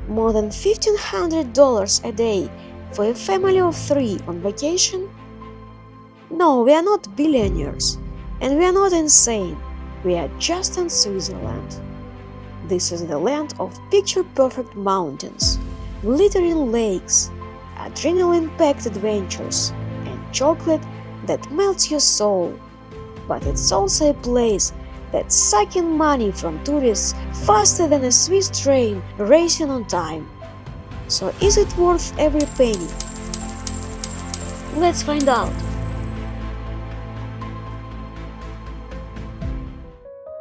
More than $1,500 a day for a family of 3 on vacation? No, we are not billionaires, and we are not insane. We are just in Switzerland. This is the land of picture-perfect mountains, glittering lakes, adrenaline-packed adventures, and chocolate that melts your soul. But it's also a place that's sucking money from tourists faster than a Swiss train racing on time. So is it worth every penny? Let's find out.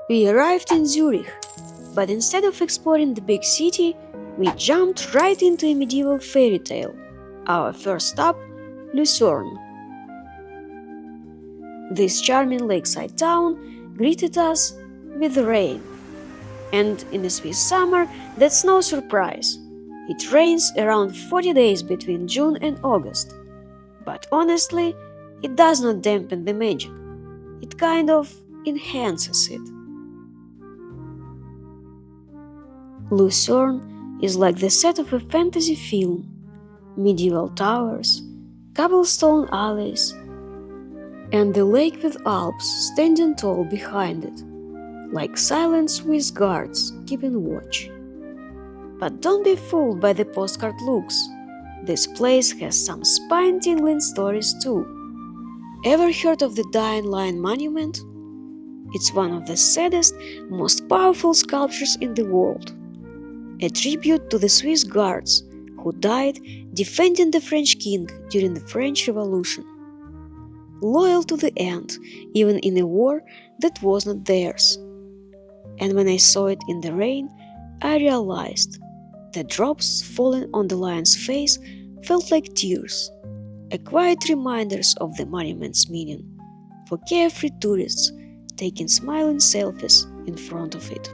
We arrived in Zurich, but instead of exploring the big city, we jumped right into a medieval fairy tale. Our first stop, Lucerne. This charming lakeside town greeted us with rain. And in the Swiss summer, that's no surprise. It rains around 40 days between June and August. But honestly, it does not dampen the magic. It kind of enhances it. Lucerne is like the set of a fantasy film. Medieval towers, cobblestone alleys, and the lake with Alps standing tall behind it, like silent Swiss guards keeping watch. But don't be fooled by the postcard looks. This place has some spine-tingling stories too. Ever heard of the Dying Lion Monument? It's one of the saddest, most powerful sculptures in the world. A tribute to the Swiss guards who died defending the French king during the French Revolution. Loyal to the end, even in a war that was not theirs. And when I saw it in the rain, I realized the drops falling on the lion's face felt like tears, a quiet reminders of the monument's meaning for carefree tourists taking smiling selfies in front of it.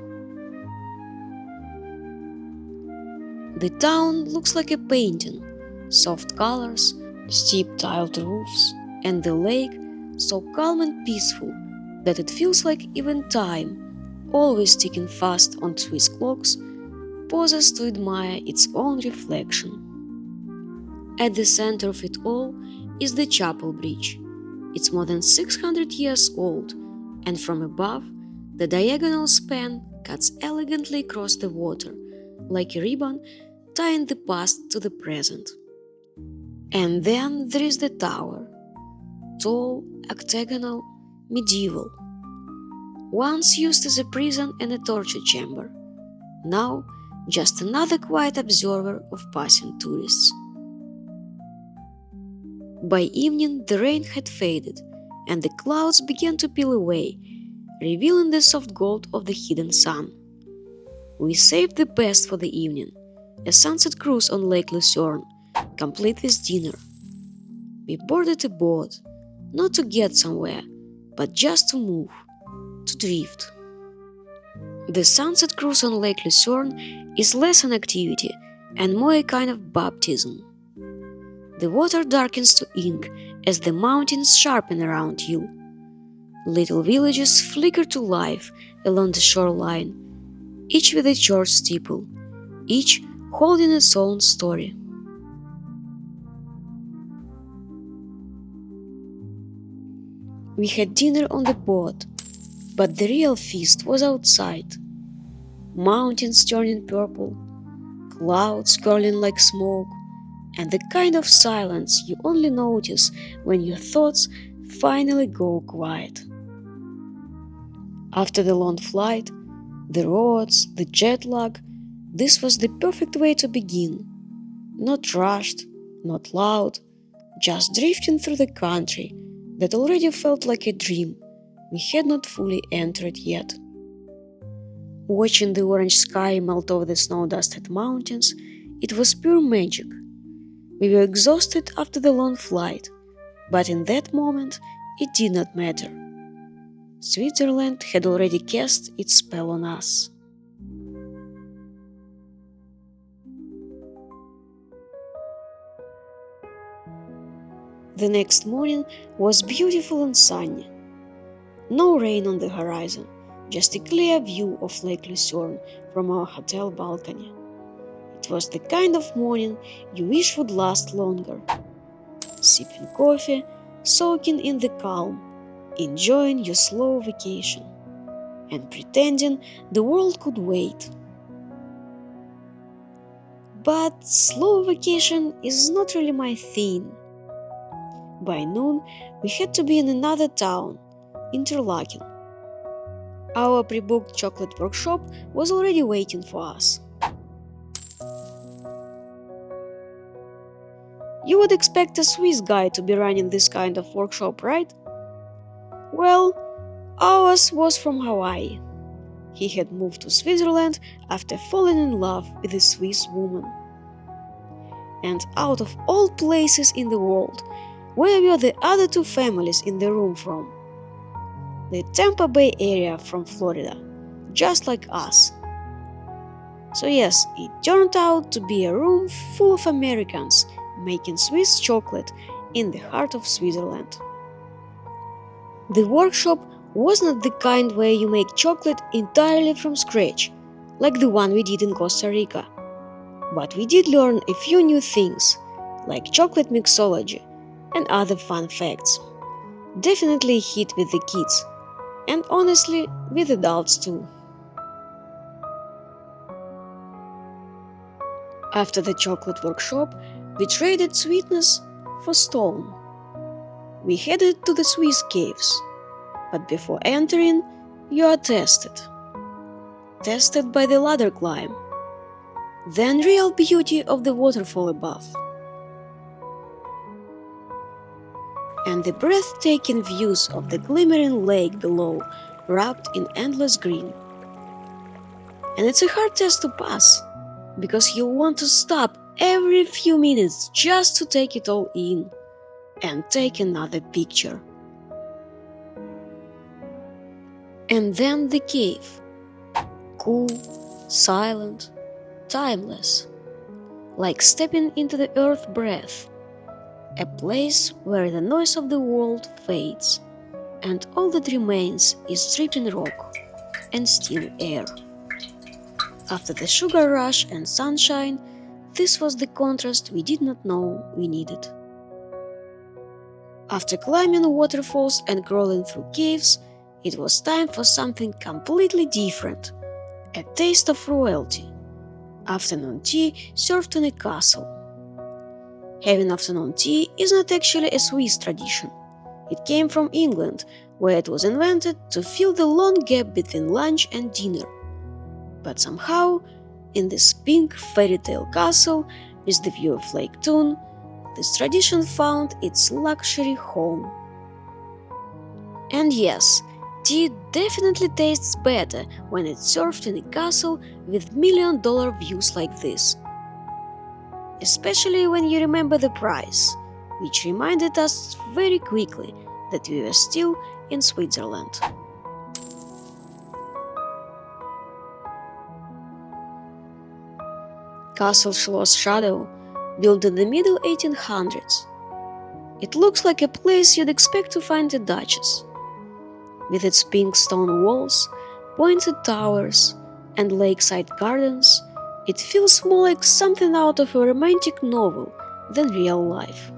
The town looks like a painting, soft colors, steep tiled roofs, and the lake so calm and peaceful that it feels like even time, always ticking fast on Swiss clocks, pauses to admire its own reflection. At the center of it all is the Chapel Bridge. It's more than 600 years old, and from above, the diagonal span cuts elegantly across the water, like a ribbon tying the past to the present. And then there is the tower. Tall, octagonal, medieval. Once used as a prison and a torture chamber. Now, just another quiet observer of passing tourists. By evening, the rain had faded, and the clouds began to peel away, revealing the soft gold of the hidden sun. We saved the best for the evening, a sunset cruise on Lake Lucerne, complete with dinner. We boarded a boat, not to get somewhere, but just to move, to drift. The sunset cruise on Lake Lucerne is less an activity and more a kind of baptism. The water darkens to ink as the mountains sharpen around you. Little villages flicker to life along the shoreline, each with a church steeple, each holding its own story. We had dinner on the boat, but the real feast was outside. Mountains turning purple, clouds curling like smoke, and the kind of silence you only notice when your thoughts finally go quiet. After the long flight, the roads, the jet lag, this was the perfect way to begin. Not rushed, not loud, just drifting through the country that already felt like a dream we had not fully entered yet. Watching the orange sky melt over the snow-dusted mountains, it was pure magic. We were exhausted after the long flight, but in that moment it did not matter. Switzerland had already cast its spell on us. The next morning was beautiful and sunny. No rain on the horizon, just a clear view of Lake Lucerne from our hotel balcony. It It was the kind of morning you wish would last longer. Sipping coffee, soaking in the calm, enjoying your slow vacation, and pretending the world could wait. But slow vacation is not really my thing. By noon, we had to be in another town, Interlaken. Our pre-booked chocolate workshop was already waiting for us. You would expect a Swiss guy to be running this kind of workshop, right? Well, ours was from Hawaii. He had moved to Switzerland after falling in love with a Swiss woman. And out of all places in the world, where were the other two families in the room from? The Tampa Bay area from Florida, just like us. So yes, it turned out to be a room full of Americans making Swiss chocolate in the heart of Switzerland. The workshop was not the kind where you make chocolate entirely from scratch, like the one we did in Costa Rica. But we did learn a few new things, like chocolate mixology and other fun facts. Definitely a hit with the kids, and honestly, with adults too. After the chocolate workshop, we traded sweetness for stone. We headed to the Swiss caves, but before entering, you are tested. Tested by the ladder climb, the unreal beauty of the waterfall above, and the breathtaking views of the glimmering lake below, wrapped in endless green. And it's a hard test to pass, because you want to stop every few minutes just to take it all in and take another picture. And then the cave. Cool, silent, timeless. Like stepping into the earth breath. A place where the noise of the world fades and all that remains is dripping rock and still air. After the sugar rush and sunshine, this was the contrast we did not know we needed. After climbing waterfalls and crawling through caves, it was time for something completely different. A taste of royalty. Afternoon tea served in a castle. Having afternoon tea is not actually a Swiss tradition. It came from England, where it was invented to fill the long gap between lunch and dinner. But somehow, in this pink fairy tale castle with the view of Lake Thun, this tradition found its luxury home. And yes, tea definitely tastes better when it's served in a castle with million-dollar views like this. Especially when you remember the price, which reminded us very quickly that we were still in Switzerland. Castle Schloss Shadow, built in the middle 1800s. It looks like a place you'd expect to find a duchess. With its pink stone walls, pointed towers, and lakeside gardens, it feels more like something out of a romantic novel than real life.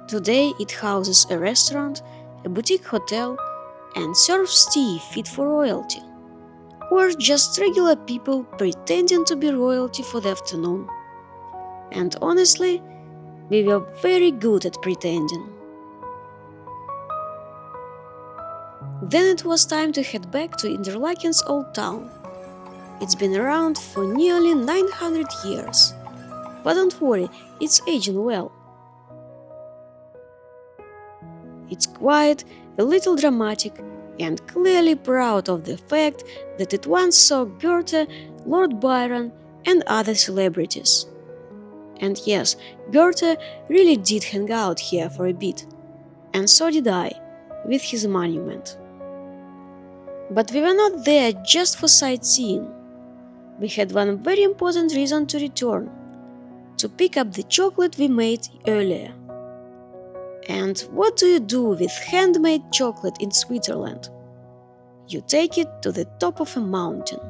Today it houses a restaurant, a boutique hotel, and serves tea fit for royalty, or just regular people pretending to be royalty for the afternoon. And honestly, we were very good at pretending. Then it was time to head back to Interlaken's old town. It's been around for nearly 900 years. But don't worry, it's aging well. It's quiet, a little dramatic, and clearly proud of the fact that it once saw Goethe, Lord Byron, and other celebrities. And yes, Goethe really did hang out here for a bit, and so did I, with his monument. But we were not there just for sightseeing. We had one very important reason to return: to pick up the chocolate we made earlier. And what do you do with handmade chocolate in Switzerland? You take it to the top of a mountain.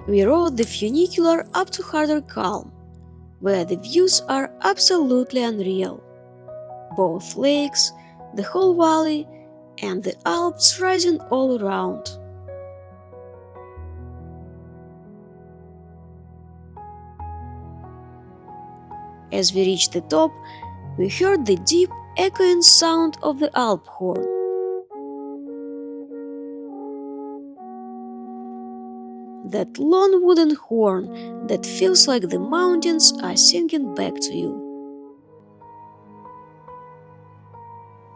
We rode the funicular up to Harder Calm, where the views are absolutely unreal. Both lakes, the whole valley, and the Alps rising all around. As we reached the top, we heard the deep, echoing sound of the Alp horn. That long wooden horn that feels like the mountains are singing back to you.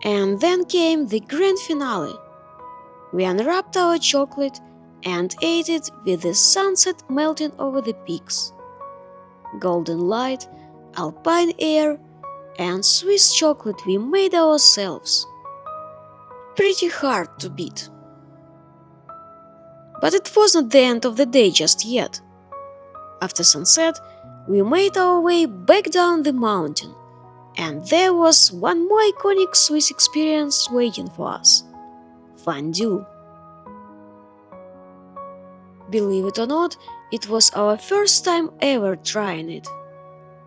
And then came the grand finale. We unwrapped our chocolate and ate it with the sunset melting over the peaks. Golden light, alpine air, and Swiss chocolate we made ourselves. Pretty hard to beat. But it wasn't the end of the day just yet. After sunset, we made our way back down the mountain, and there was one more iconic Swiss experience waiting for us: fondue. Believe it or not, it was our first time ever trying it.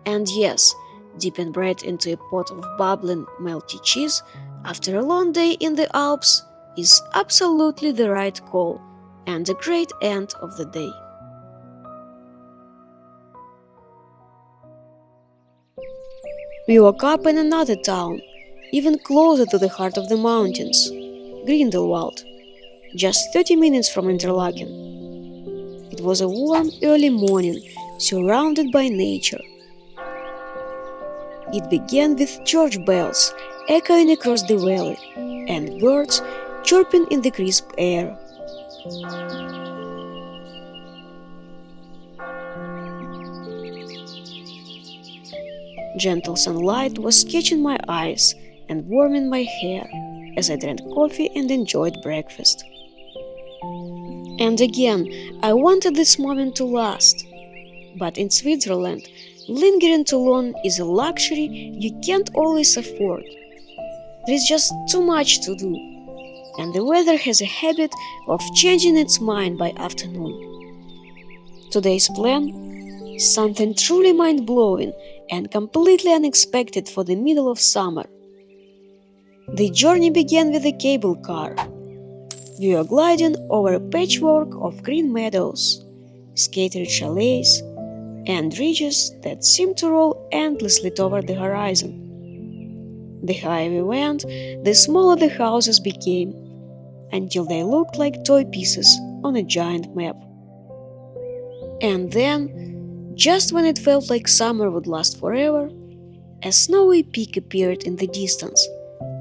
And yes, dipping bread into a pot of bubbling, melty cheese after a long day in the Alps is absolutely the right call and a great end of the day. We woke up in another town, even closer to the heart of the mountains, Grindelwald, just 30 minutes from Interlaken. It was a warm, early morning, surrounded by nature. It began with church bells echoing across the valley and birds chirping in the crisp air. Gentle sunlight was catching my eyes and warming my hair as I drank coffee and enjoyed breakfast. And again, I wanted this moment to last. But in Switzerland, lingering too long is a luxury you can't always afford. There is just too much to do, and the weather has a habit of changing its mind by afternoon. Today's plan? Something truly mind-blowing and completely unexpected for the middle of summer. The journey began with a cable car. We were gliding over a patchwork of green meadows, scattered chalets, and ridges that seemed to roll endlessly toward the horizon. The higher we went, the smaller the houses became, until they looked like toy pieces on a giant map. And then, just when it felt like summer would last forever, a snowy peak appeared in the distance,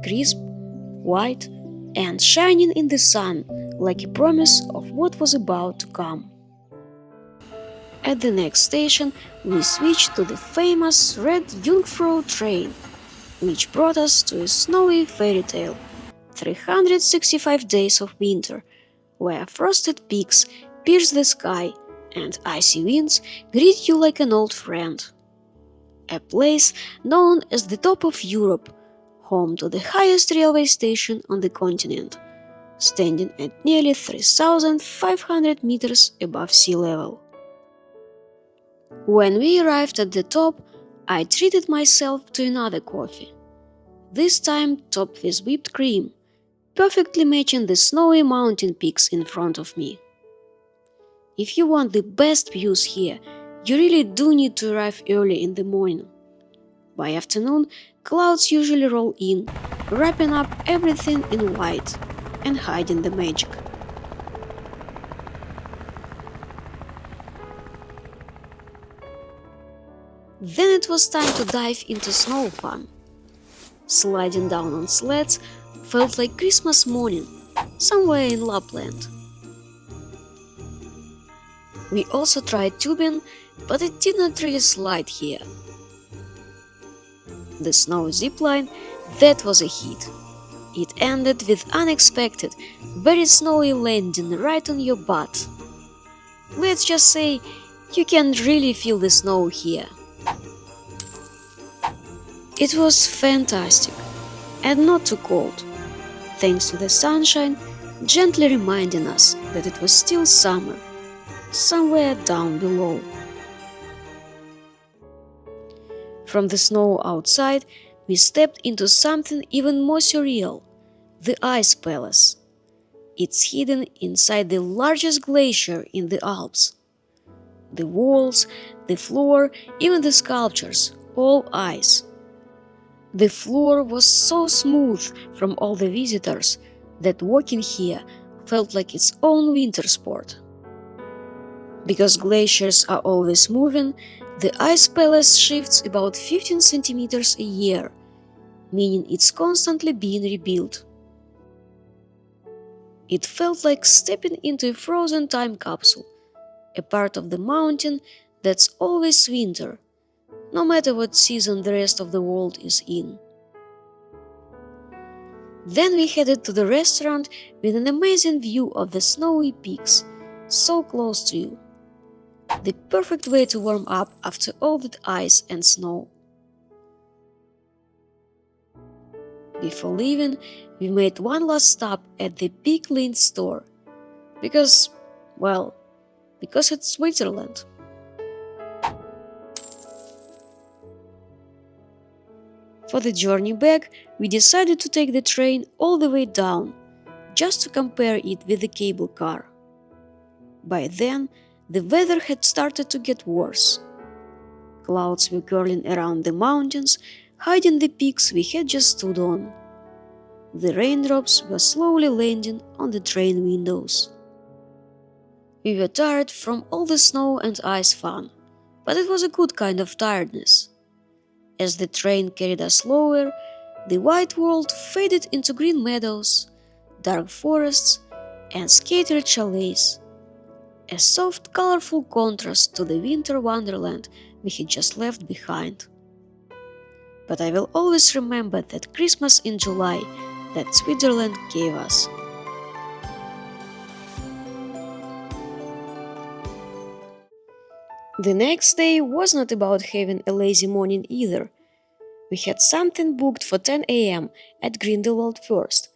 crisp, white, and shining in the sun like a promise of what was about to come. At the next station, we switched to the famous red Jungfrau train, which brought us to a snowy fairy tale, 365 days of winter, where frosted peaks pierce the sky and icy winds greet you like an old friend. A place known as the top of Europe, home to the highest railway station on the continent, standing at nearly 3,500 meters above sea level. When we arrived at the top, I treated myself to another coffee, this time topped with whipped cream, perfectly matching the snowy mountain peaks in front of me. If you want the best views here, you really do need to arrive early in the morning. By afternoon, clouds usually roll in, wrapping up everything in white and hiding the magic. Then it was time to dive into snow fun. Sliding down on sleds felt like Christmas morning, somewhere in Lapland. We also tried tubing, but it did not really slide here. The snow zipline, that was a hit. It ended with unexpected, very snowy landing right on your butt. Let's just say, you can really feel the snow here. It was fantastic, and not too cold, thanks to the sunshine gently reminding us that it was still summer. somewhere down below. From the snow outside, we stepped into something even more surreal, the Ice Palace. It's hidden inside the largest glacier in the Alps. The walls, the floor, even the sculptures, all ice. The floor was so smooth from all the visitors that walking here felt like its own winter sport. Because glaciers are always moving, the Ice Palace shifts about 15 centimeters a year, meaning it's constantly being rebuilt. It felt like stepping into a frozen time capsule, a part of the mountain that's always winter, no matter what season the rest of the world is in. Then we headed to the restaurant with an amazing view of the snowy peaks, so close to you. The perfect way to warm up after all that ice and snow. Before leaving, we made one last stop at the Big Lind store. Because it's Switzerland. For the journey back, we decided to take the train all the way down, just to compare it with the cable car. By then, the weather had started to get worse. Clouds were curling around the mountains, hiding the peaks we had just stood on. The raindrops were slowly landing on the train windows. We were tired from all the snow and ice fun, but it was a good kind of tiredness. As the train carried us lower, the white world faded into green meadows, dark forests, and scattered chalets, a soft, colorful contrast to the winter wonderland we had just left behind. But I will always remember that Christmas in July that Switzerland gave us. The next day was not about having a lazy morning either. We had something booked for 10 a.m. at Grindelwald First,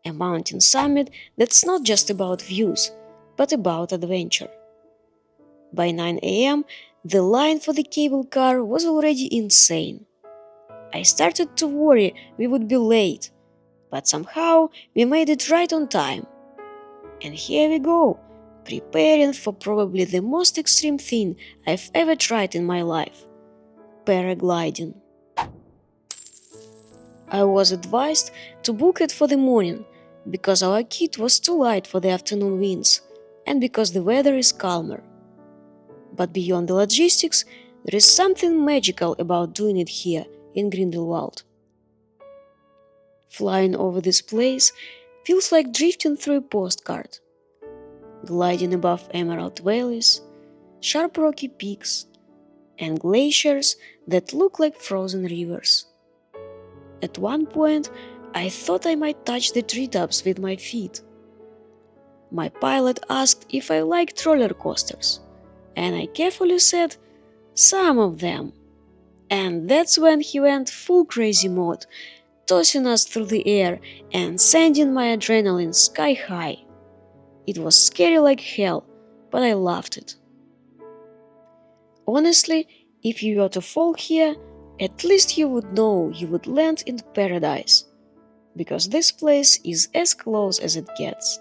a mountain summit that's not just about views, but about adventure. By 9 a.m., the line for the cable car was already insane. I started to worry we would be late, but somehow we made it right on time. And here we go, preparing for probably the most extreme thing I've ever tried in my life: paragliding. I was advised to book it for the morning because our kit was too light for the afternoon winds and because the weather is calmer. But beyond the logistics, there is something magical about doing it here in Grindelwald. Flying over this place feels like drifting through a postcard, gliding above emerald valleys, sharp rocky peaks, and glaciers that look like frozen rivers. At one point, I thought I might touch the treetops with my feet. My pilot asked if I liked roller coasters, and I carefully said, "Some of them." And that's when he went full crazy mode, tossing us through the air and sending my adrenaline sky high. It was scary like hell, but I loved it. Honestly, if you were to fall here, at least you would know you would land in paradise, because this place is as close as it gets.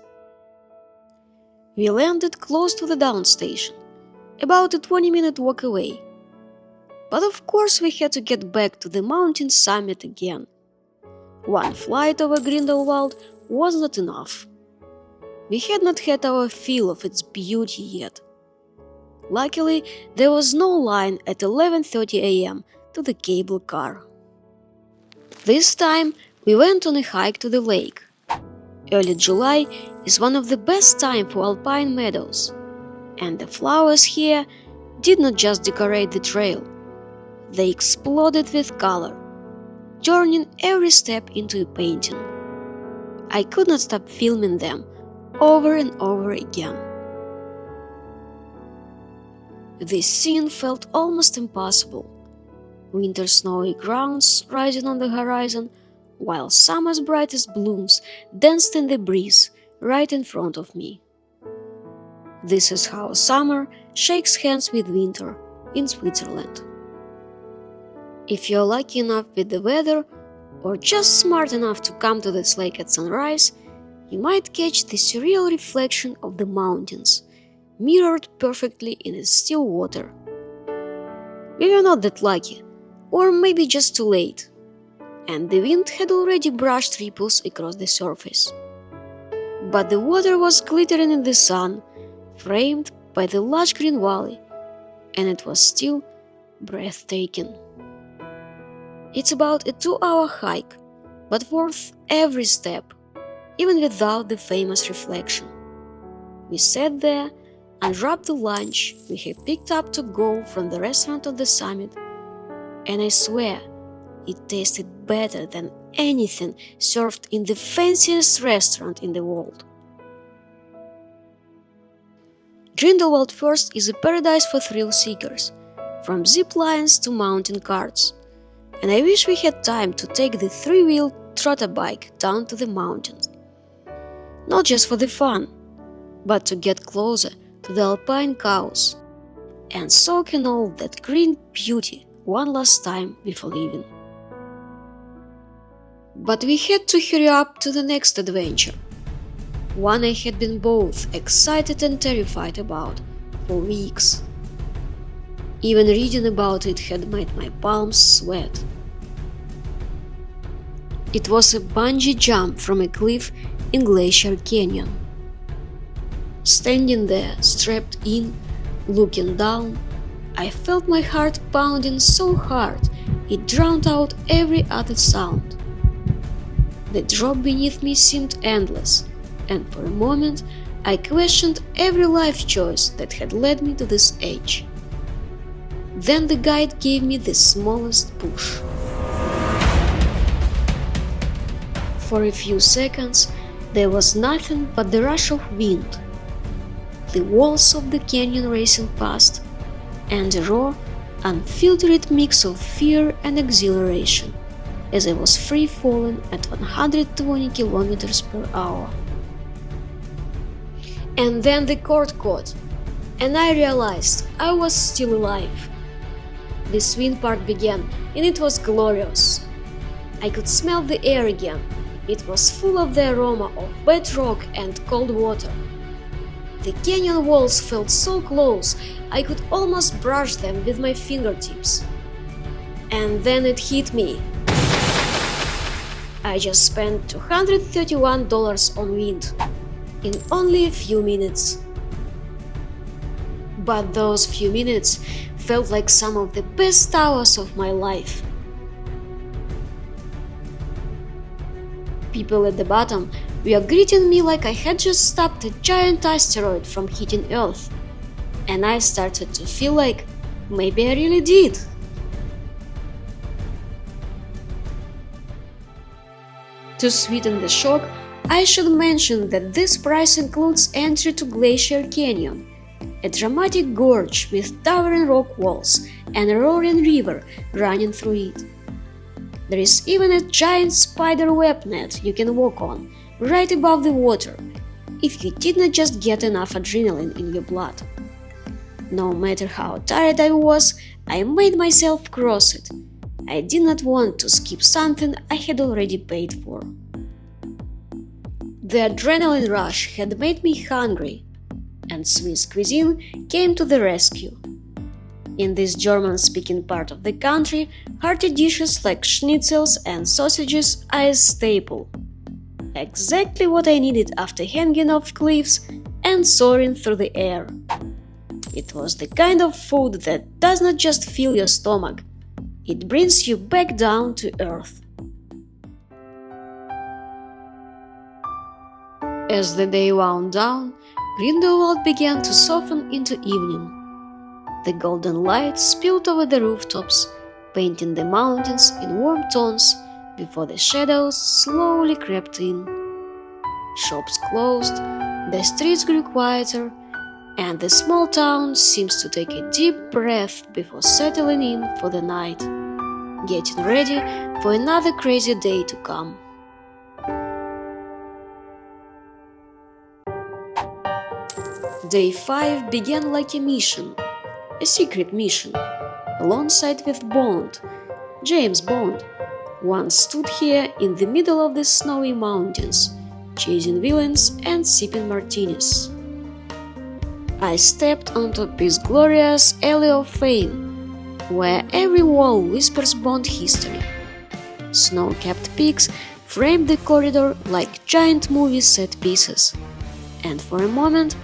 We landed close to the down station, about a 20-minute walk away. But of course we had to get back to the mountain summit again. One flight over Grindelwald was not enough. We had not had our fill of its beauty yet. Luckily, there was no line at 11:30 a.m. to the cable car. This time, we went on a hike to the lake. Early July is one of the best times for alpine meadows, and the flowers here did not just decorate the trail. They exploded with color, turning every step into a painting. I could not stop filming them over and over again. This scene felt almost impossible. Winter snowy grounds rising on the horizon, while summer's brightest blooms danced in the breeze right in front of me. This is how summer shakes hands with winter in Switzerland. If you're lucky enough with the weather, or just smart enough to come to this lake at sunrise, you might catch the surreal reflection of the mountains, mirrored perfectly in its still water. We were not that lucky, or maybe just too late, and the wind had already brushed ripples across the surface. But the water was glittering in the sun, framed by the lush green valley, and it was still breathtaking. It's about a 2-hour hike, but worth every step, even without the famous reflection. We sat there, unwrapped the lunch we had picked up to go from the restaurant on the summit, and I swear it tasted better than anything served in the fanciest restaurant in the world. Grindelwald First is a paradise for thrill seekers, from zip lines to mountain carts, and I wish we had time to take the 3-wheel trotter bike down to the mountains. Not just for the fun, but to get closer to the alpine cows and soak in all that green beauty one last time before leaving. But we had to hurry up to the next adventure, one I had been both excited and terrified about for weeks. Even reading about it had made my palms sweat. It was a bungee jump from a cliff in Glacier Canyon. Standing there, strapped in, looking down, I felt my heart pounding so hard it drowned out every other sound. The drop beneath me seemed endless, and for a moment I questioned every life choice that had led me to this edge. Then the guide gave me the smallest push. For a few seconds, there was nothing but the rush of wind, the walls of the canyon racing past, and a raw, unfiltered mix of fear and exhilaration as I was free falling at 120 kilometers per hour. And then the cord caught, and I realized I was still alive. The swing part began, and it was glorious. I could smell the air again. It was full of the aroma of wet rock and cold water. The canyon walls felt so close I could almost brush them with my fingertips. And then it hit me. I just spent $231 on wind in only a few minutes. But those few minutes felt like some of the best hours of my life. People at the bottom were greeting me like I had just stopped a giant asteroid from hitting Earth, and I started to feel like maybe I really did. To sweeten the shock, I should mention that this price includes entry to Glacier Canyon, a dramatic gorge with towering rock walls and a roaring river running through it. There is even a giant spider web net you can walk on, right above the water, if you did not just get enough adrenaline in your blood. No matter how tired I was, I made myself cross it. I did not want to skip something I had already paid for. The adrenaline rush had made me hungry, and Swiss cuisine came to the rescue. In this German-speaking part of the country, hearty dishes like schnitzels and sausages are a staple. Exactly what I needed after hanging off cliffs and soaring through the air. It was the kind of food that does not just fill your stomach, it brings you back down to earth. As the day wound down, Grindelwald began to soften into evening. The golden light spilled over the rooftops, painting the mountains in warm tones before the shadows slowly crept in. Shops closed, the streets grew quieter, and the small town seems to take a deep breath before settling in for the night, getting ready for another crazy day to come. Day 5 began like a mission, a secret mission, alongside with Bond. James Bond once stood here in the middle of the snowy mountains, chasing villains and sipping martinis. I stepped onto this glorious alley of fame, where every wall whispers Bond history. Snow-capped peaks framed the corridor like giant movie set pieces, and for a moment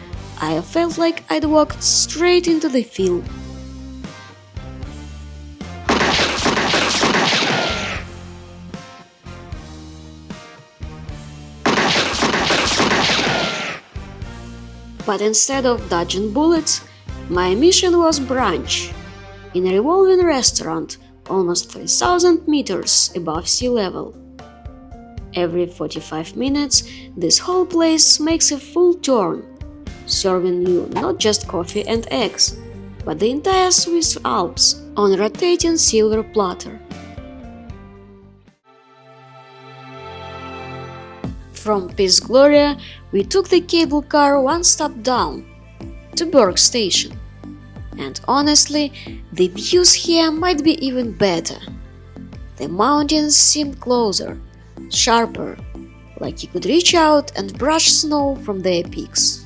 I felt like I'd walked straight into the film. But instead of dodging bullets, my mission was brunch, in a revolving restaurant almost 3,000 meters above sea level. Every 45 minutes, this whole place makes a full turn, serving you not just coffee and eggs, but the entire Swiss Alps on a rotating silver platter. From Piz Gloria, we took the cable car one stop down, to Berg Station. And honestly, the views here might be even better. The mountains seemed closer, sharper, like you could reach out and brush snow from their peaks.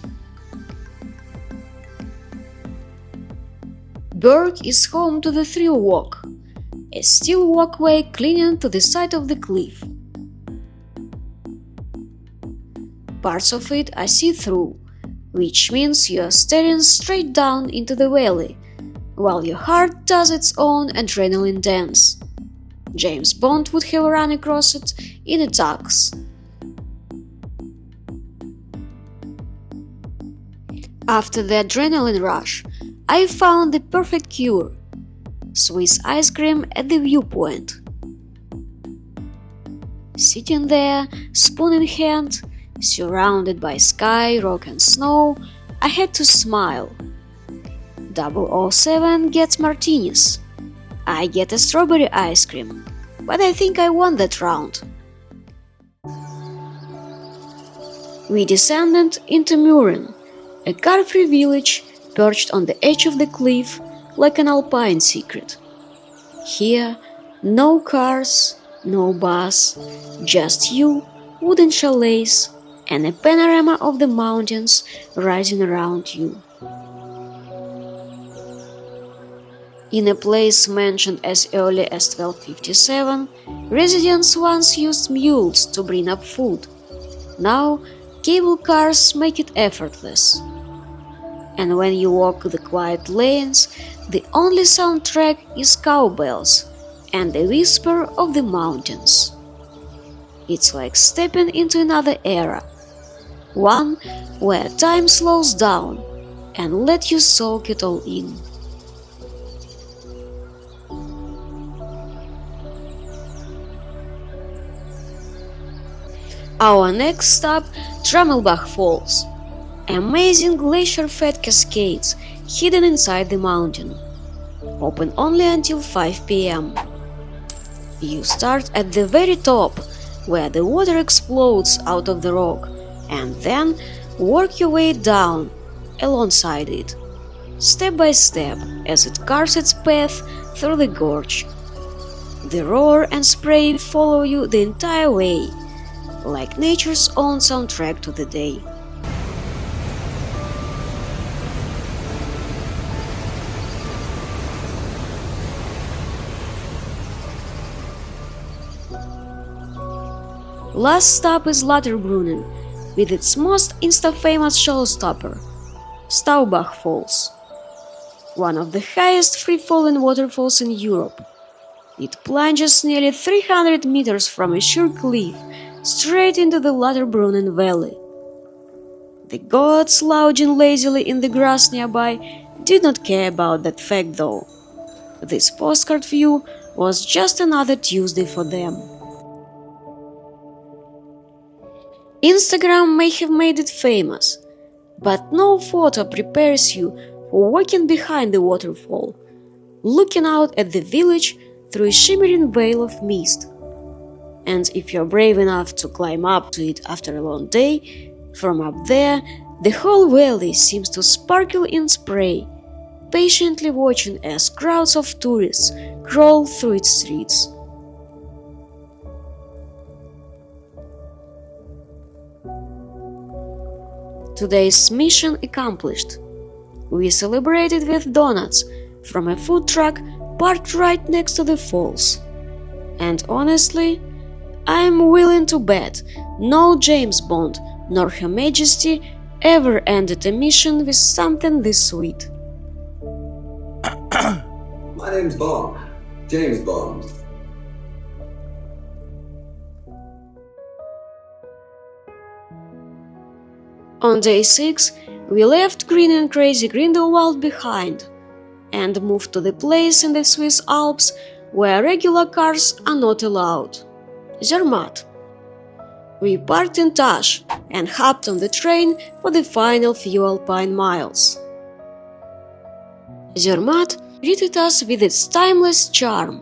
Berg is home to the Thrill Walk, a steel walkway clinging to the side of the cliff. Parts of it are see-through, which means you are staring straight down into the valley, while your heart does its own adrenaline dance. James Bond would have run across it in a tux. After the adrenaline rush, I found the perfect cure: Swiss ice cream at the viewpoint. Sitting there, spoon in hand, surrounded by sky, rock and snow, I had to smile. 007 gets martinis. I get a strawberry ice cream, but I think I won that round. We descended into Murin, a car-free village perched on the edge of the cliff like an alpine secret. Here, no cars, no bus, just you, wooden chalets, and a panorama of the mountains rising around you. In a place mentioned as early as 1257, residents once used mules to bring up food. Now, cable cars make it effortless. And when you walk the quiet lanes, the only soundtrack is cowbells and the whisper of the mountains. It's like stepping into another era, one where time slows down and let you soak it all in. Our next stop, Tramelbach Falls, amazing glacier-fed cascades hidden inside the mountain, open only until 5 p.m. You start at the very top, where the water explodes out of the rock, and then work your way down alongside it, step by step, as it carves its path through the gorge. The roar and spray follow you the entire way, like nature's own soundtrack to the day. Last stop is Lauterbrunnen, with its most insta-famous showstopper, Staubach Falls, one of the highest free-falling waterfalls in Europe. It plunges nearly 300 meters from a sheer cliff straight into the Lauterbrunnen Valley. The goats lounging lazily in the grass nearby did not care about that fact though. This postcard view was just another Tuesday for them. Instagram may have made it famous, but no photo prepares you for walking behind the waterfall, looking out at the village through a shimmering veil of mist. And if you're brave enough to climb up to it after a long day, from up there, The whole valley seems to sparkle in spray, patiently watching as crowds of tourists crawl through its streets. Today's mission accomplished. We celebrated with donuts from a food truck parked right next to the falls. And honestly, I am willing to bet no James Bond nor Her Majesty ever ended a mission with something this sweet. My name's Bond. James Bond. On day 6, we left green and crazy Grindelwald behind and moved to the place in the Swiss Alps where regular cars are not allowed, Zermatt. We parked in Tash and hopped on the train for the final few Alpine miles. Zermatt greeted us with its timeless charm.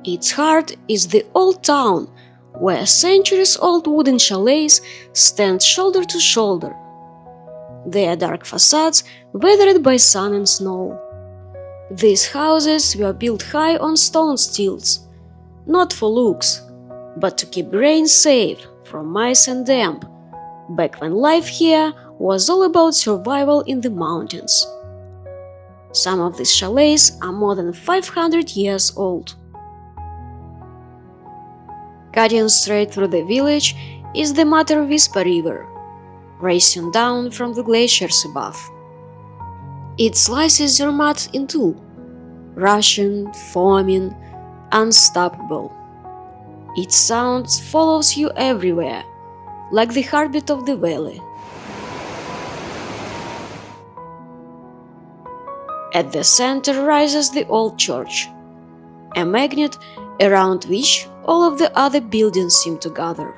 Its heart is the old town where centuries-old wooden chalets stand shoulder to shoulder, their dark facades weathered by sun and snow. These houses were built high on stone stilts, not for looks, but to keep grain safe from mice and damp, back when life here was all about survival in the mountains. Some of these chalets are more than 500 years old. Cutting straight through the village is the Mater Vispa River, racing down from the glaciers above. It slices Zermatt in two, rushing, foaming, unstoppable. Its sound follows you everywhere, like the heartbeat of the valley. At the center rises the old church, a magnet around which all of the other buildings seem to gather.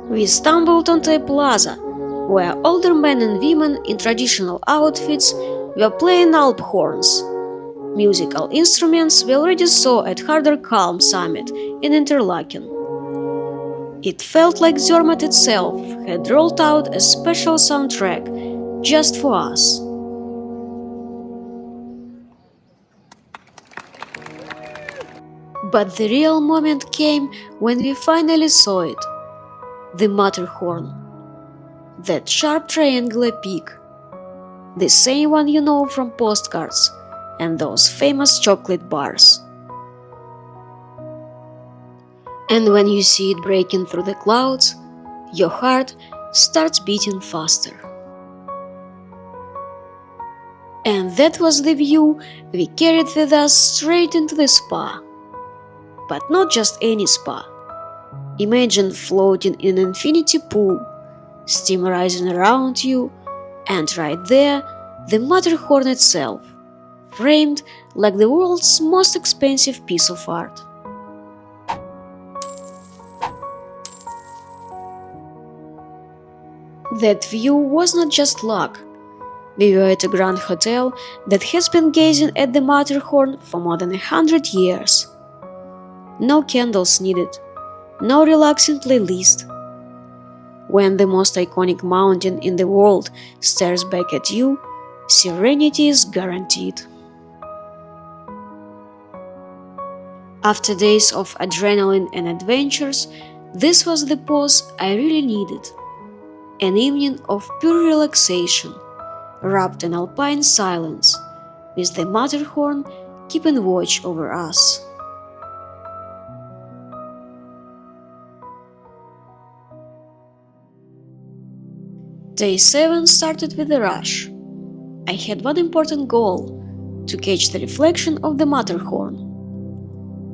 We stumbled onto a plaza where older men and women in traditional outfits were playing Alp horns, musical instruments we already saw at Harder Calm Summit in Interlaken. It felt like Zermatt itself had rolled out a special soundtrack just for us. But the real moment came when we finally saw it. The Matterhorn. That sharp triangular peak. The same one you know from postcards and those famous chocolate bars. And when you see it breaking through the clouds, your heart starts beating faster. And that was the view we carried with us straight into the spa. But not just any spa. Imagine floating in an infinity pool, steam rising around you, and right there, the Matterhorn itself, framed like the world's most expensive piece of art. That view was not just luck. We were at a grand hotel that has been gazing at the Matterhorn for more than 100 years. No candles needed, no relaxing playlist. When the most iconic mountain in the world stares back at you, serenity is guaranteed. After days of adrenaline and adventures, this was the pause I really needed. An evening of pure relaxation, wrapped in alpine silence, with the Matterhorn keeping watch over us. Day 7 started with a rush. I had one important goal: to catch the reflection of the Matterhorn.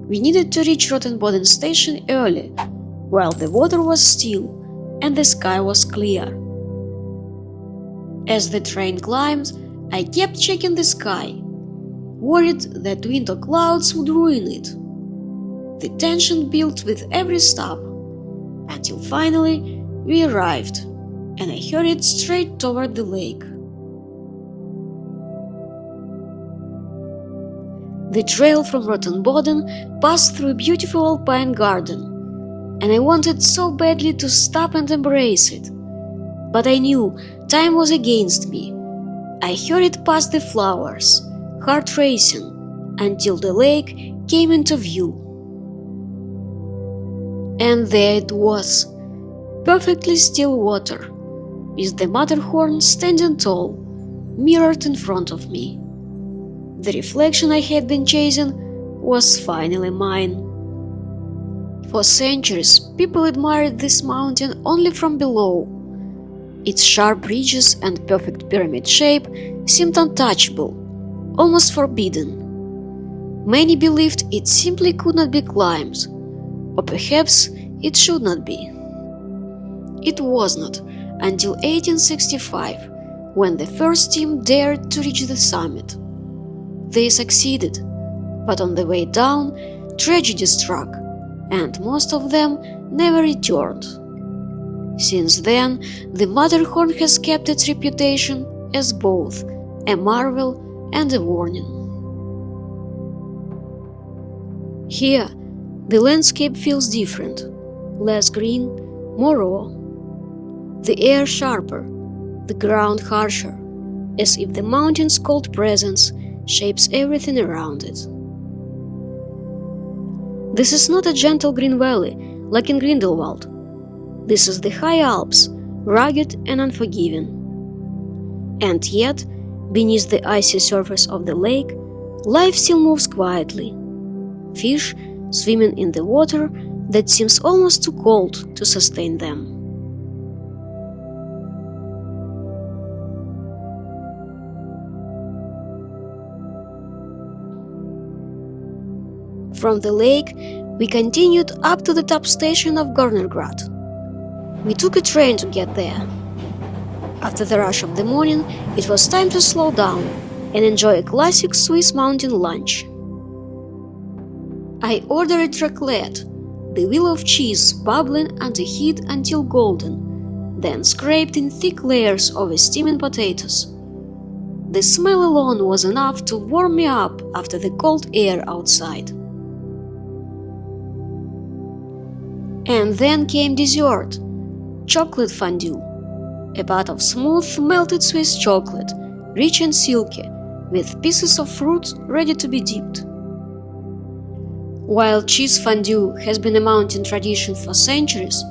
We needed to reach Rottenboden station early, while the water was still and the sky was clear. As the train climbed, I kept checking the sky, worried that winter clouds would ruin it. The tension built with every stop, until finally we arrived, and I hurried straight toward the lake. The trail from Rottenboden passed through a beautiful alpine garden, and I wanted so badly to stop and embrace it, but I knew time was against me. I hurried past the flowers, heart racing, until the lake came into view. And there it was, perfectly still water, with the Matterhorn standing tall, mirrored in front of me. The reflection I had been chasing was finally mine. For centuries, people admired this mountain only from below. Its sharp ridges and perfect pyramid shape seemed untouchable, almost forbidden. Many believed it simply could not be climbed, or perhaps it should not be. It was not until 1865 when the first team dared to reach the summit. They succeeded, but on the way down, tragedy struck, and most of them never returned. Since then, the Matterhorn has kept its reputation as both a marvel and a warning. Here, the landscape feels different, less green, more raw. The air sharper, the ground harsher, as if the mountain's cold presence shapes everything around it. This is not a gentle green valley like in Grindelwald. This is the high Alps, rugged and unforgiving. And yet, beneath the icy surface of the lake, life still moves quietly. Fish swimming in the water that seems almost too cold to sustain them. From the lake, we continued up to the top station of Gornergrat. We took a train to get there. After the rush of the morning, it was time to slow down and enjoy a classic Swiss mountain lunch. I ordered raclette, the wheel of cheese bubbling under heat until golden, then scraped in thick layers over steaming potatoes. The smell alone was enough to warm me up after the cold air outside. And then came dessert, chocolate fondue, a pot of smooth melted Swiss chocolate, rich and silky, with pieces of fruit ready to be dipped. While cheese fondue has been a mountain tradition for centuries,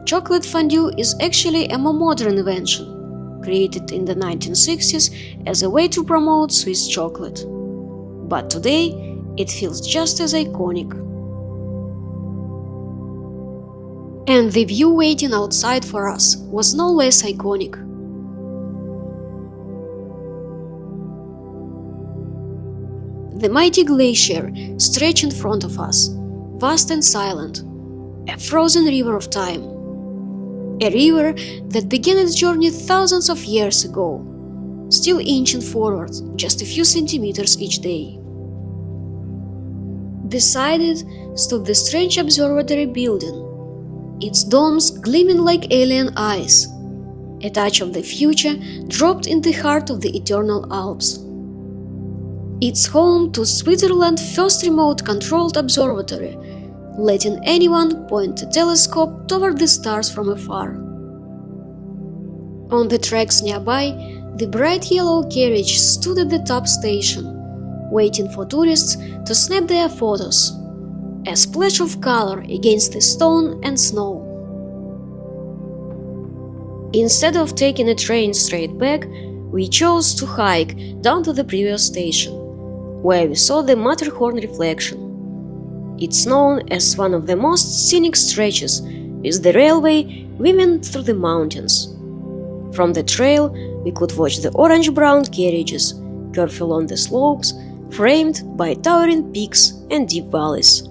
chocolate fondue is actually a more modern invention, created in the 1960s as a way to promote Swiss chocolate. But today, it feels just as iconic. And the view waiting outside for us was no less iconic. The mighty glacier stretched in front of us, vast and silent, a frozen river of time. A river that began its journey thousands of years ago, still inching forward just a few centimeters each day. Beside it stood the strange observatory building, its domes gleaming like alien eyes, a touch of the future dropped in the heart of the eternal Alps. It's home to Switzerland's first remote-controlled observatory, letting anyone point a telescope toward the stars from afar. On the tracks nearby, the bright yellow carriage stood at the top station, waiting for tourists to snap their photos, a splash of color against the stone and snow. Instead of taking a train straight back, we chose to hike down to the previous station, where we saw the Matterhorn reflection. It's known as one of the most scenic stretches, with the railway weaving through the mountains. From the trail, we could watch the orange-brown carriages curve along the slopes, framed by towering peaks and deep valleys.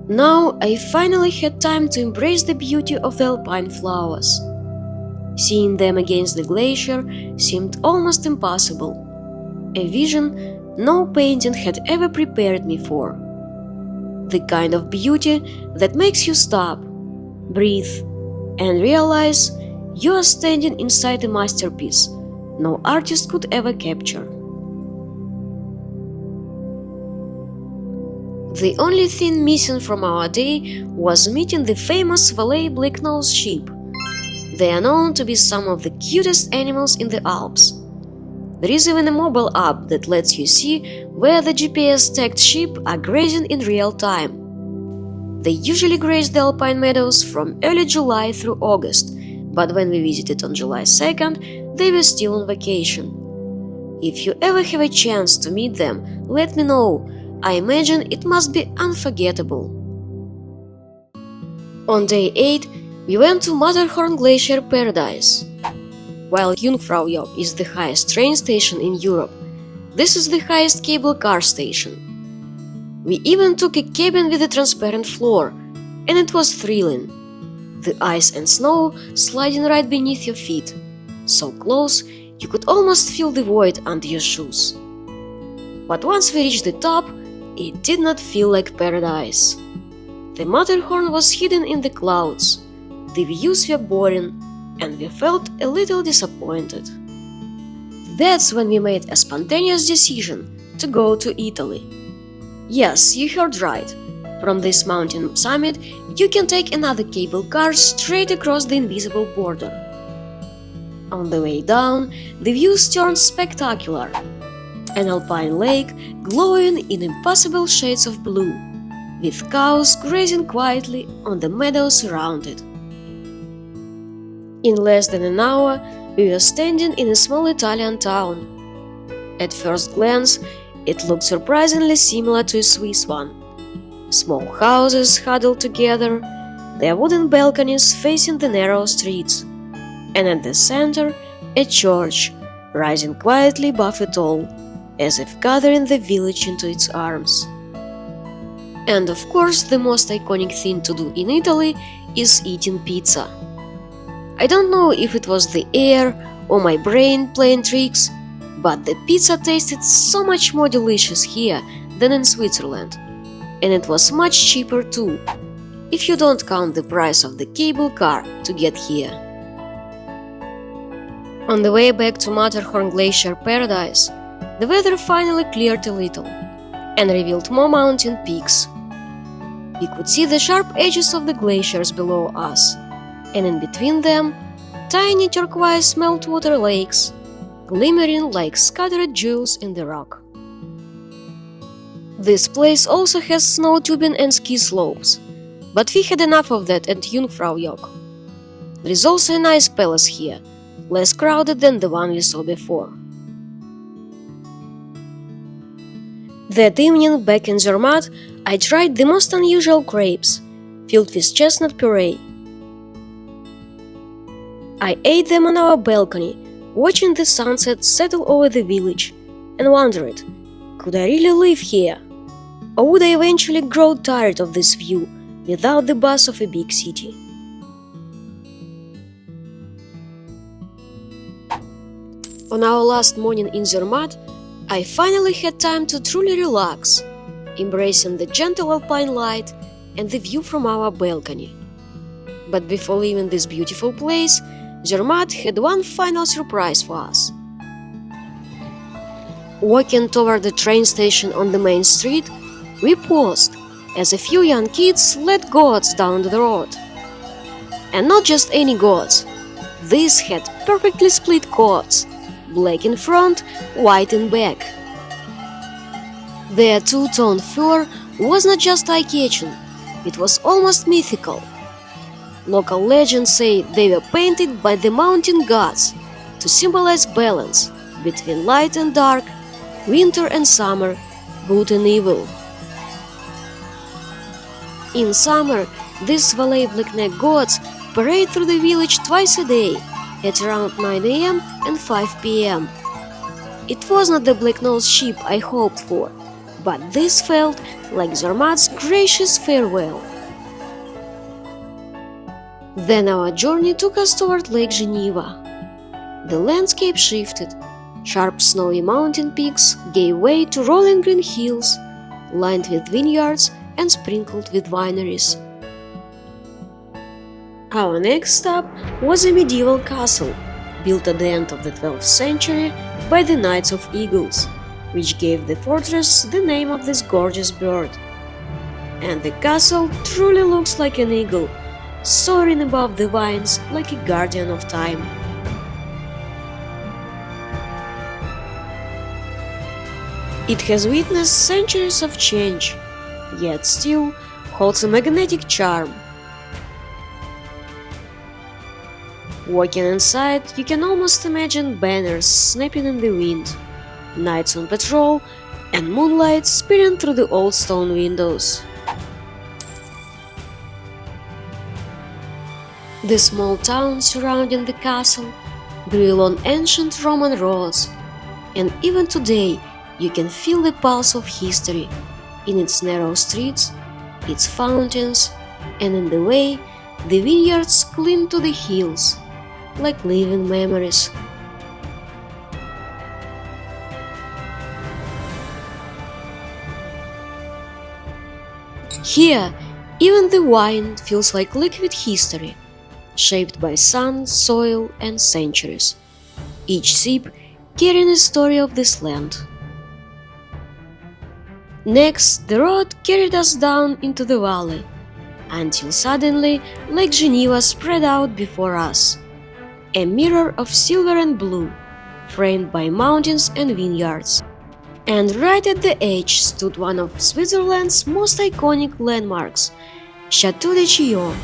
Now I finally had time to embrace the beauty of the alpine flowers. Seeing them against the glacier seemed almost impossible, a vision no painting had ever prepared me for. The kind of beauty that makes you stop, breathe, and realize you are standing inside a masterpiece no artist could ever capture. The only thing missing from our day was meeting the famous Valais Blacknose sheep, They are known to be some of the cutest animals in the Alps. There is even a mobile app that lets you see where the GPS-tagged sheep are grazing in real time. They usually graze the alpine meadows from early July through August, but when we visited on July 2nd, they were still on vacation. If you ever have a chance to meet them, let me know. I imagine it must be unforgettable. On day 8, we went to Matterhorn Glacier Paradise. While Jungfraujoch is the highest train station in Europe, this is the highest cable car station. We even took a cabin with a transparent floor, and it was thrilling. The ice and snow sliding right beneath your feet, so close you could almost feel the void under your shoes. But once we reached the top, it did not feel like paradise. The Matterhorn was hidden in the clouds, the views were boring, and we felt a little disappointed. That's when we made a spontaneous decision to go to Italy. Yes, you heard right. From this mountain summit, you can take another cable car straight across the invisible border. On the way down, the views turned spectacular. An alpine lake glowing in impossible shades of blue, with cows grazing quietly on the meadows around it. In less than an hour, we were standing in a small Italian town. At first glance, it looked surprisingly similar to a Swiss one. Small houses huddled together, their wooden balconies facing the narrow streets, and at the center, a church rising quietly above it all, as if gathering the village into its arms. And of course, the most iconic thing to do in Italy is eating pizza. I don't know if it was the air or my brain playing tricks, but the pizza tasted so much more delicious here than in Switzerland, and it was much cheaper too, if you don't count the price of the cable car to get here. On the way back to Matterhorn Glacier Paradise, the weather finally cleared a little and revealed more mountain peaks. We could see the sharp edges of the glaciers below us, and in between them, tiny turquoise meltwater lakes, glimmering like scattered jewels in the rock. This place also has snow tubing and ski slopes, but we had enough of that at Jungfraujoch. There is also a nice palace here, less crowded than the one we saw before. That evening, back in Zermatt, I tried the most unusual crepes, filled with chestnut puree. I ate them on our balcony, watching the sunset settle over the village, and wondered, could I really live here? Or would I eventually grow tired of this view without the buzz of a big city? On our last morning in Zermatt, I finally had time to truly relax, embracing the gentle alpine light and the view from our balcony. But before leaving this beautiful place, Zermatt had one final surprise for us. Walking toward the train station on the main street, we paused as a few young kids led goats down the road. And not just any goats. These had perfectly split coats, black in front, white in back. Their two-tone fur was not just eye-catching, it was almost mythical. Local legends say they were painted by the mountain gods to symbolize balance between light and dark, winter and summer, good and evil. In summer, these Valais black-neck goats parade through the village twice a day, at around 9 a.m. and 5 p.m. It was not the black-nosed sheep I hoped for, but this felt like Zermatt's gracious farewell. Then our journey took us toward Lake Geneva. The landscape shifted. Sharp snowy mountain peaks gave way to rolling green hills, lined with vineyards and sprinkled with wineries. Our next stop was a medieval castle, built at the end of the 12th century by the Knights of Eagles, which gave the fortress the name of this gorgeous bird. And the castle truly looks like an eagle, soaring above the vines like a guardian of time. It has witnessed centuries of change, yet still holds a magnetic charm. Walking inside, you can almost imagine banners snapping in the wind, knights on patrol, and moonlight spearing through the old stone windows. The small town surrounding the castle grew along ancient Roman roads, and even today you can feel the pulse of history in its narrow streets, its fountains, and in the way the vineyards cling to the hills, like living memories. Here, even the wine feels like liquid history, shaped by sun, soil, and centuries, each sip carrying a story of this land. Next, the road carried us down into the valley, until suddenly Lake Geneva spread out before us, a mirror of silver and blue, framed by mountains and vineyards. And right at the edge stood one of Switzerland's most iconic landmarks, Chateau de Chillon.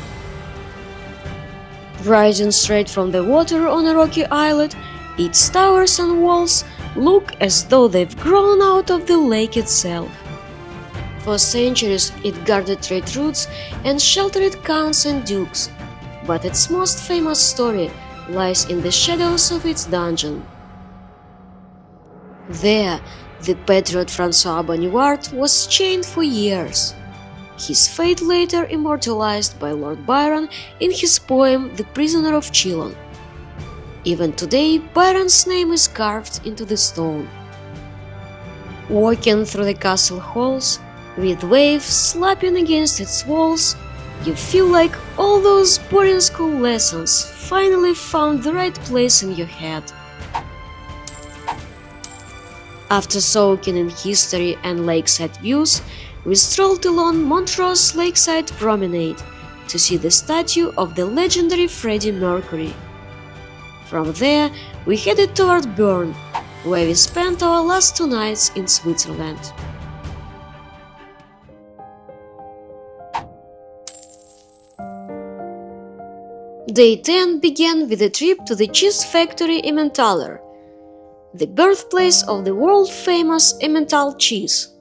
Rising straight from the water on a rocky islet, its towers and walls look as though they've grown out of the lake itself. For centuries it guarded trade routes and sheltered counts and dukes, but its most famous story lies in the shadows of its dungeon. There, the patriot Francois Bonivard was chained for years, his fate later immortalized by Lord Byron in his poem The Prisoner of Chillon. Even today, Byron's name is carved into the stone. Walking through the castle halls, with waves slapping against its walls, you feel like all those boring school lessons finally found the right place in your head. After soaking in history and lakeside views, we strolled along Montrose Lakeside Promenade to see the statue of the legendary Freddie Mercury. From there, we headed toward Bern, where we spent our last 2 nights in Switzerland. Day 10 began with a trip to the cheese factory Emmentaler, the birthplace of the world-famous Emmental cheese.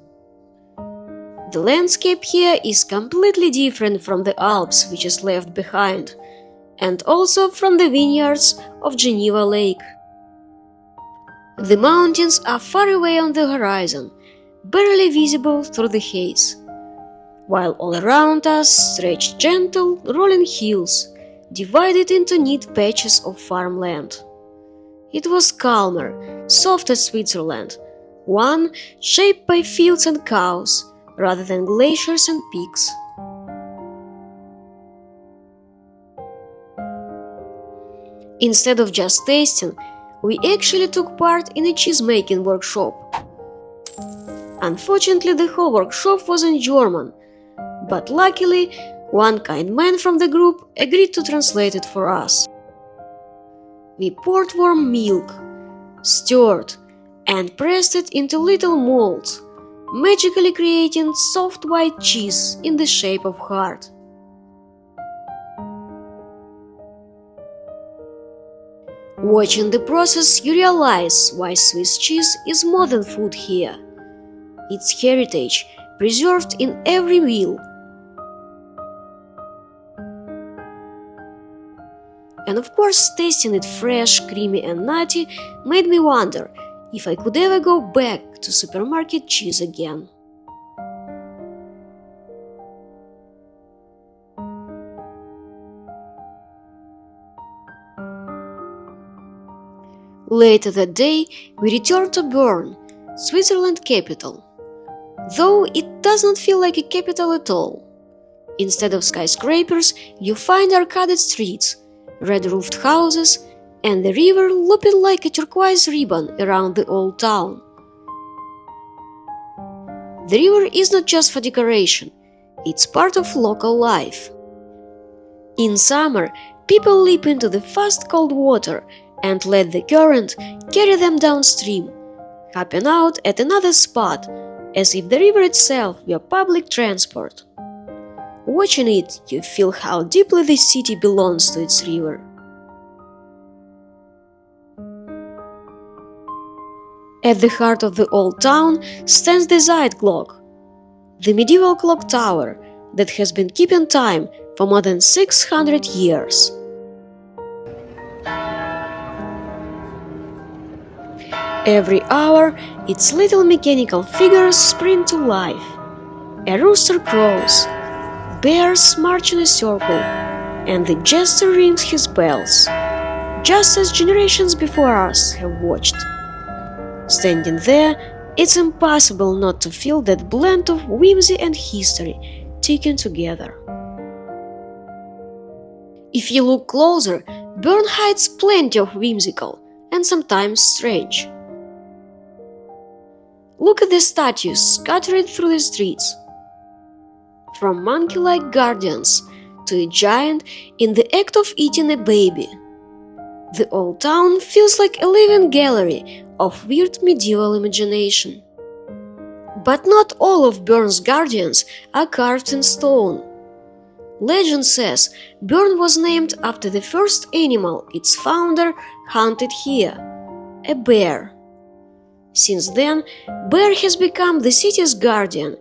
The landscape here is completely different from the Alps which is left behind, and also from the vineyards of Geneva Lake. The mountains are far away on the horizon, barely visible through the haze, while all around us stretched gentle, rolling hills, divided into neat patches of farmland. It was calmer, softer Switzerland, one shaped by fields and cows, rather than glaciers and peaks. Instead of just tasting, we actually took part in a cheese-making workshop. Unfortunately, the whole workshop was in German, but luckily, one kind man from the group agreed to translate it for us. We poured warm milk, stirred, and pressed it into little molds, magically creating soft white cheese in the shape of heart. Watching the process, you realize why Swiss cheese is more than food here. Its heritage preserved in every meal. And of course, tasting it fresh, creamy and nutty made me wonder if I could ever go back to supermarket cheese again. Later that day, we returned to Bern, Switzerland capital. Though it does not feel like a capital at all. Instead of skyscrapers, you find arcaded streets, red-roofed houses, and the river looping like a turquoise ribbon around the old town. The river is not just for decoration, it's part of local life. In summer, people leap into the fast cold water and let the current carry them downstream, hopping out at another spot as if the river itself were public transport. Watching it, you feel how deeply the city belongs to its river. At the heart of the old town stands the Zeitglocke, the medieval clock tower that has been keeping time for more than 600 years. Every hour, its little mechanical figures spring to life. A rooster crows, bears march in a circle, and the jester rings his bells, just as generations before us have watched. Standing there, it's impossible not to feel that blend of whimsy and history ticking together. If you look closer, Bern hides plenty of whimsical and sometimes strange. Look at the statues scattered through the streets. From monkey-like guardians to a giant in the act of eating a baby. The old town feels like a living gallery of weird medieval imagination. But not all of Bern's guardians are carved in stone. Legend says Bern was named after the first animal its founder hunted here, a bear. Since then, Bear has become the city's guardian,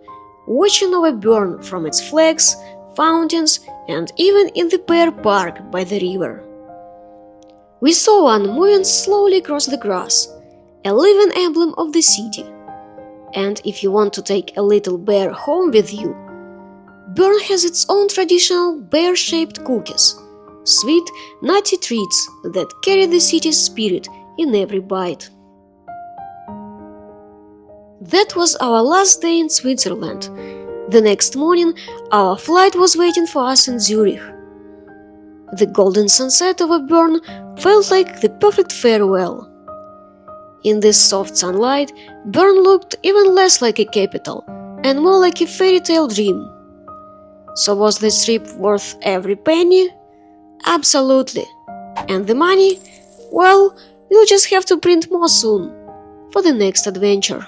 watching over Bern from its flags, fountains, and even in the Bear Park by the river. We saw one moving slowly across the grass, a living emblem of the city. And if you want to take a little bear home with you, Bern has its own traditional bear-shaped cookies, sweet, nutty treats that carry the city's spirit in every bite. That was our last day in Switzerland. The next morning, our flight was waiting for us in Zurich. The golden sunset over Bern felt like the perfect farewell. In this soft sunlight, Bern looked even less like a capital and more like a fairy tale dream. So was this trip worth every penny? Absolutely. And the money? Well, we'll just have to print more soon for the next adventure.